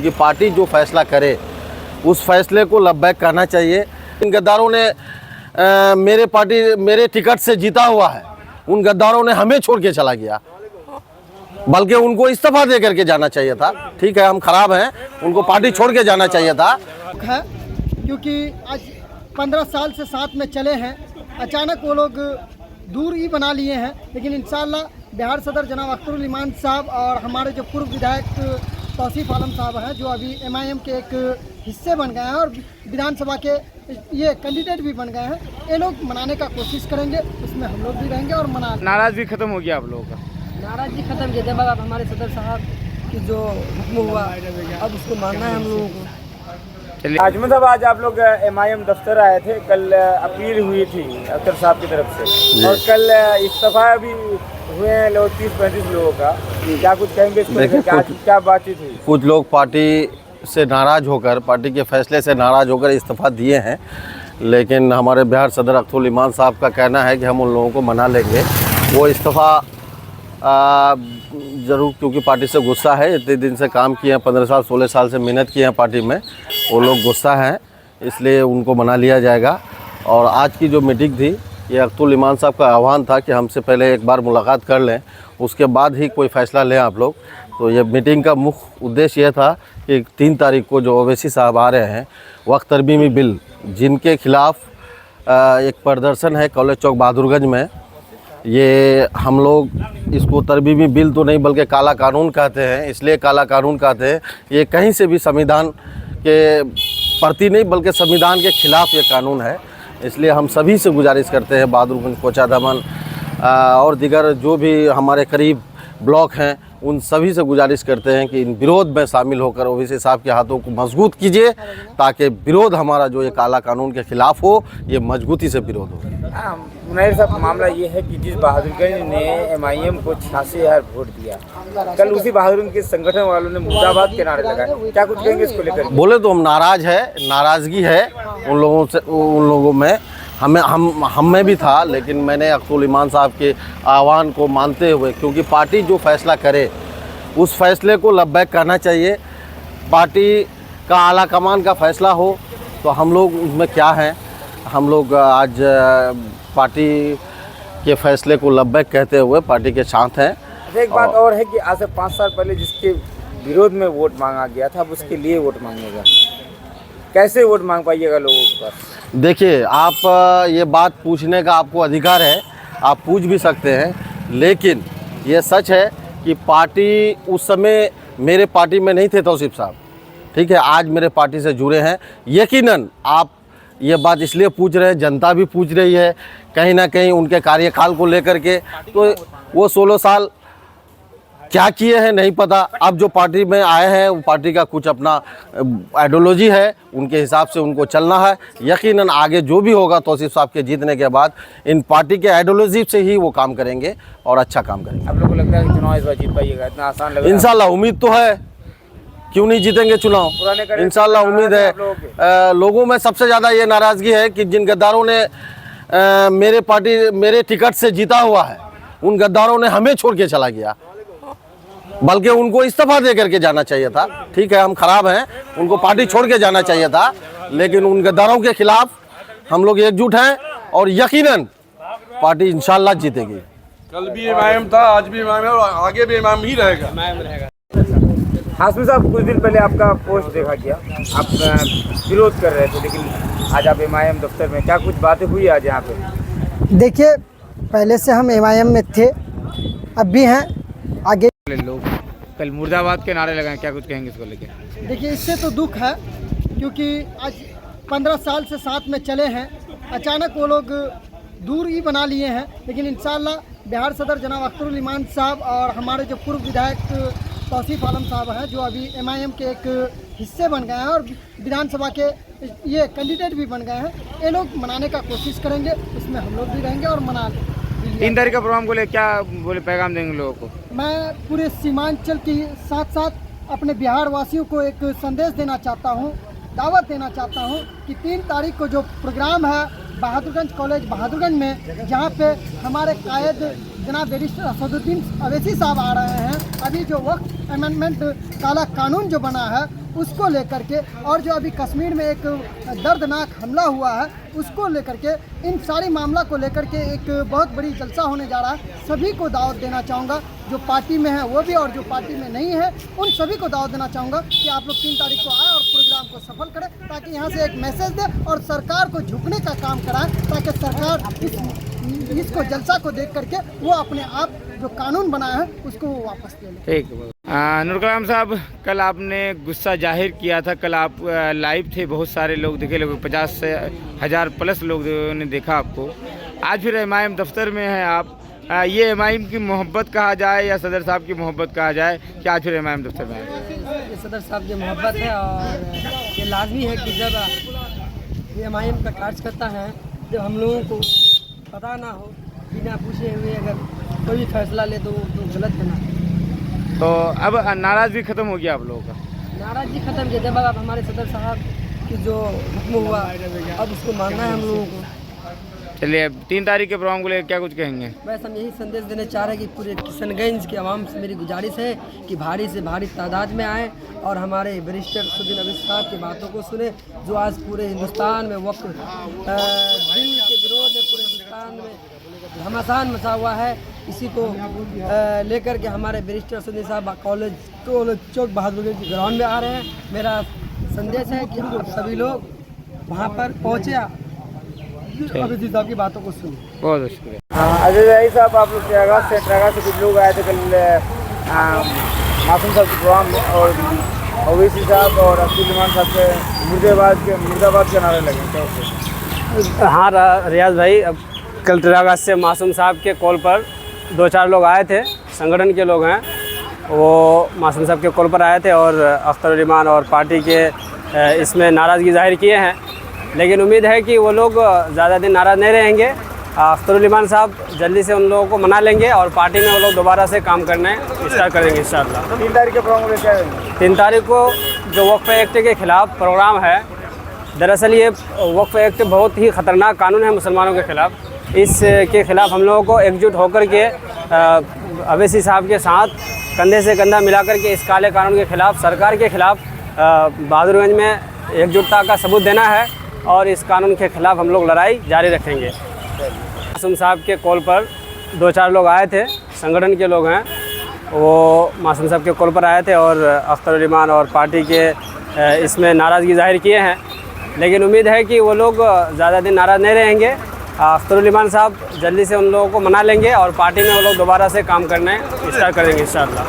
क्योंकि पार्टी जो फैसला करे उस फैसले को लब्बैक कहना चाहिए। इन गद्दारों ने मेरे टिकट से जीता हुआ है, उन गद्दारों ने हमें छोड़ के चला गया, बल्कि उनको इस्तीफा दे करके जाना चाहिए था। ठीक है, हम खराब हैं, उनको पार्टी छोड़ के जाना चाहिए था। क्योंकि आज 15 साल से साथ में चले हैं, अचानक वो लोग दूर ही बना लिए हैं। लेकिन इंशाल्लाह बिहार सदर जनाब अख्तरुल इमान साहब और हमारे जो पूर्व विधायक तौसीफ आलम साहब हैं, जो अभी MIM के एक हिस्से बन गए हैं और विधानसभा के ये कैंडिडेट भी बन गए हैं, ये लोग मनाने का कोशिश करेंगे, उसमें हम लोग भी रहेंगे और मना। नाराज भी खत्म हो गया आप लोगों का? नाराजगी खत्म किया जब अब हमारे सदर साहब की जो हुक्म हुआ अब उसको मानना है हम लोगों को। आजमन साहब, आज आप लोग MIM दफ्तर आए थे, कल अपील हुई थी अख्तर साहब की तरफ से और कल इस्तीफा भी हुए हैं लोग 30-35 लोगों का, क्या कुछ कहेंगे इसको? क्या बातचीत हुई? कुछ लोग पार्टी से नाराज़ होकर, पार्टी के फैसले से नाराज़ होकर इस्तीफा दिए हैं, लेकिन हमारे बिहार सदर अख्तरुल इमान साहब का कहना है कि हम उन लोगों को मना लेंगे। वो इस्तीफा ज़रूर, क्योंकि पार्टी से गुस्सा है, इतने दिन से काम किए हैं, 15 साल 16 साल से मेहनत की है पार्टी में, वो लोग गुस्सा हैं, इसलिए उनको मना लिया जाएगा। और आज की जो मीटिंग थी, ये अख्तरुल इमान साहब का आह्वान था कि हमसे पहले एक बार मुलाकात कर लें, उसके बाद ही कोई फ़ैसला लें आप लोग। तो ये मीटिंग का मुख्य उद्देश्य ये था कि 3 तारीख को जो ओवैसी साहब आ रहे हैं, वक्त तरमीमी बिल जिनके खिलाफ़ एक प्रदर्शन है कॉलेज चौक बहादुरगंज में, ये हम लोग इसको तरमीमी बिल तो नहीं बल्कि काला कानून कहते हैं। इसलिए काला कानून कहते हैं, ये कहीं से भी संविधान के प्रति नहीं बल्कि संविधान के खिलाफ़ ये कानून है। इसलिए हम सभी से गुजारिश करते हैं, बहादुरगंज, कोचाधामन और दीगर जो भी हमारे करीब ब्लॉक हैं, उन सभी से गुजारिश करते हैं कि इन विरोध में शामिल होकर ओवैसी साहब के हाथों को मजबूत कीजिए, ताकि विरोध हमारा जो ये काला कानून के खिलाफ हो, ये मजबूती से विरोध हो। मुनैर साहब, मामला ये है कि जिस बहादुरगंज ने MIM को 86,000 वोट दिया, कल उसी बहादुरगंज के संगठन वालों ने मुर्दाबाद के नारे लगाए, क्या कुछ कहेंगे इसको लेकर? बोले तो हम नाराज़ है, नाराज़गी है उन लोगों से, उन लोगों में हम में भी था, लेकिन मैंने अख्तरुल इमान साहब के आह्वान को मानते हुए, क्योंकि पार्टी जो फैसला करे उस फैसले को लब्बैक कहना चाहिए। पार्टी का आला कमान का फैसला हो तो हम लोग उसमें क्या हैं, हम लोग आज पार्टी के फैसले को लब्बैक कहते हुए पार्टी के साथ हैं। एक बात और है कि आज से 5 साल पहले जिसके विरोध में वोट मांगा गया था, अब उसके लिए वोट मांगेगा, कैसे वोट मांग पाइएगा लोगों के पास? देखिए, आप ये बात पूछने का आपको अधिकार है, आप पूछ भी सकते हैं, लेकिन ये सच है कि पार्टी उस समय मेरे पार्टी में नहीं थे तौसीफ साहब, ठीक है, आज मेरे पार्टी से जुड़े हैं। यकीनन आप ये बात इसलिए पूछ रहे हैं, जनता भी पूछ रही है कहीं ना कहीं उनके कार्यकाल को लेकर के, तो वो 16 साल क्या किए हैं नहीं पता। अब जो पार्टी में आए हैं वो पार्टी का कुछ अपना आइडियोलॉजी है, उनके हिसाब से उनको चलना है। यकीनन आगे जो भी होगा तौसीफ साहब के जीतने के बाद, इन पार्टी के आइडियोलॉजी से ही वो काम करेंगे और अच्छा काम करेंगे। आप लोगों को लगता है कि चुनाव इस बार जीत पाइएगा? इतना आसान लग रहा है? इंशाल्लाह उम्मीद तो है, क्यों नहीं जीतेंगे चुनाव, इंशाल्लाह उम्मीद है। लोगों में सबसे ज़्यादा ये नाराज़गी है कि जिन गद्दारों ने मेरे टिकट से जीता हुआ है, उन गद्दारों ने हमें छोड़ के चला गया, बल्कि उनको इस्तीफा दे करके जाना चाहिए था। ठीक है, हम खराब हैं, उनको पार्टी छोड़ के जाना चाहिए था, लेकिन उन गद्दारों के खिलाफ हम लोग एकजुट हैं और यकीनन पार्टी इंशाल्लाह जीतेगी। कल भी MIM था, आज भी MIM है और आगे भी MIM ही रहेगा। हाशमी साहब, कुछ दिन पहले आपका पोस्ट देखा गया, आप विरोध कर रहे थे, लेकिन आज आप MIM दफ्तर में, क्या कुछ बातें हुई आज यहाँ पे? देखिए, पहले से हम MIM में थे, अब भी हैं, आगे। लोग कल मुर्दाबाद के नारे लगाए, क्या कुछ कहेंगे इसको लेकर? देखिए, इससे तो दुख है, क्योंकि आज 15 साल से साथ में चले हैं, अचानक वो लोग दूर ही बना लिए हैं। लेकिन इंशाल्लाह बिहार सदर जनाब अख्तरुल इमान साहब और हमारे जो पूर्व विधायक तौसीफ आलम साहब हैं, जो अभी MIM के एक हिस्से बन गए हैं और विधानसभा के ये कैंडिडेट भी बन गए हैं, ये लोग मनाने का कोशिश करेंगे, उसमें हम लोग भी रहेंगे और मना। 3 तारीख का प्रोग्राम को ले क्या बोले पैगाम देंगे लोगों को? मैं पूरे सीमांचल के साथ साथ अपने बिहार वासियों को एक संदेश देना चाहता हूं, दावत देना चाहता हूं कि 3 तारीख को जो प्रोग्राम है बहादुरगंज कॉलेज बहादुरगंज में, जहां पे हमारे कायद जनाब बैरिस्टर असदुद्दीन ओवैसी साहब आ रहे हैं, अभी जो वक्त अमेंडमेंट काला कानून जो बना है उसको लेकर के, और जो अभी कश्मीर में एक दर्दनाक हमला हुआ है उसको लेकर के, इन सारी मामला को लेकर के एक बहुत बड़ी जलसा होने जा रहा है। सभी को दावत देना चाहूँगा, जो पार्टी में है वो भी और जो पार्टी में नहीं है उन सभी को दावत देना चाहूँगा कि आप लोग 3 तारीख को आए और प्रोग्राम को सफल करें, ताकि यहाँ से एक मैसेज दे और सरकार को झुकने का काम कराएं, ताकि सरकार इसको जलसा को देख करके वो अपने आप जो कानून बनाया है उसको वो वापस ले ले। ठीक है। नूर कलाम साहब, कल आपने गुस्सा जाहिर किया था, कल आप लाइव थे, बहुत सारे लोग देखे, लोग 50 से 1000 प्लस लोग ने देखा आपको। आज फिर एमआईएम दफ्तर में हैं आप, ये एमआईएम की मोहब्बत कहा जाए या सदर साहब की मोहब्बत कहा जाए कि आज फिर एमआईएम दफ्तर में आए? ये सदर साहब की मोहब्बत है और ये लाजमी है कि जब ये एमआईएम का कार्यकर्ता है, जब हम लोगों को पता ना हो, बिना पूछे हुए अगर कोई भी फैसला ले तो गलत है ना। तो अब नाराज़गी ख़त्म हो गया आप लोगों का? नाराज़गी ख़त्म किया, जब अब हमारे सदर साहब की जो हुक्म हुआ अब उसको मानना है हम लोगों को। चलिए, 3 तारीख के प्रोग्राम को लेकर क्या कुछ कहेंगे? बस हम यही संदेश देना चाह रहे हैं कि पूरे किशनगंज के आवाम से मेरी गुजारिश है कि भारी से भारी तादाद में आए और हमारे वरिष्ठ असदुद्दीन अवीस साहब की बातों को सुने, जो आज पूरे हिंदुस्तान में वक्त दिल के विरोध में पूरे हिंदुस्तान में घमासान मचा हुआ है। इसी को लेकर के हमारे वरिष्ठ असदुद्दीन साहब कॉलेज चौक बहादुरगंज के ग्राउंड में आ रहे हैं। मेरा संदेश है कि आप सभी लोग वहाँ पर पहुँचे, अवीस साहब की बातों को सुने। बहुत शुक्रिया। अजय भाई साहब, आप लोग ट्रागा से कुछ लोग आए थे कल मासूम साहब के प्रोग्राम में, और ओवैसी साहब और अब्दुल रहमान साहब के मुर्दाबाद के नारे लगे। हाँ रियाज भाई, अब कल ट्रागा से मासूम साहब के कॉल पर 2-4 लोग आए थे, संगठन के लोग हैं, वो मासूम साहब के कॉल पर आए थे और अख्तरुल और पार्टी के इसमें नाराज़गी जाहिर किए हैं। लेकिन उम्मीद है कि वो लोग ज़्यादा दिन नाराज़ नहीं रहेंगे। अख्तरुल साहब जल्दी से उन लोगों को मना लेंगे और पार्टी में वो लोग दोबारा से काम करने स्टार्ट करेंगे इंशाअल्लाह। 3 तारीख के प्रोग्राम में क्या है? 3 तारीख को जो वक्फ एक्ट के ख़िलाफ़ प्रोग्राम है, दरअसल ये वक्फ एक्ट बहुत ही ख़तरनाक कानून है मुसलमानों के ख़िलाफ़। इसके ख़िलाफ़ हम लोगों को एकजुट होकर के अवैसी साहब के साथ कंधे से कंधा मिलाकर के इस काले कानून के ख़िलाफ़, सरकार के ख़िलाफ़ बहादुरगंज में एकजुटता का सबूत देना है और इस कानून के ख़िलाफ़ हम लोग लड़ाई जारी रखेंगे। मासूम साहब के कॉल पर 2-4 लोग आए थे, संगठन के लोग हैं, वो मासूम साहब के कॉल पर आए थे और अख्तरुल और पार्टी के इसमें नाराज़गी जाहिर किए हैं। लेकिन उम्मीद है कि वो लोग ज़्यादा दिन नाराज़ नहीं रहेंगे। अख्तरुल साहब जल्दी से उन लोगों को मना लेंगे और पार्टी में वो लोग दोबारा से काम करने स्टार्ट करेंगे इंशाअल्लाह।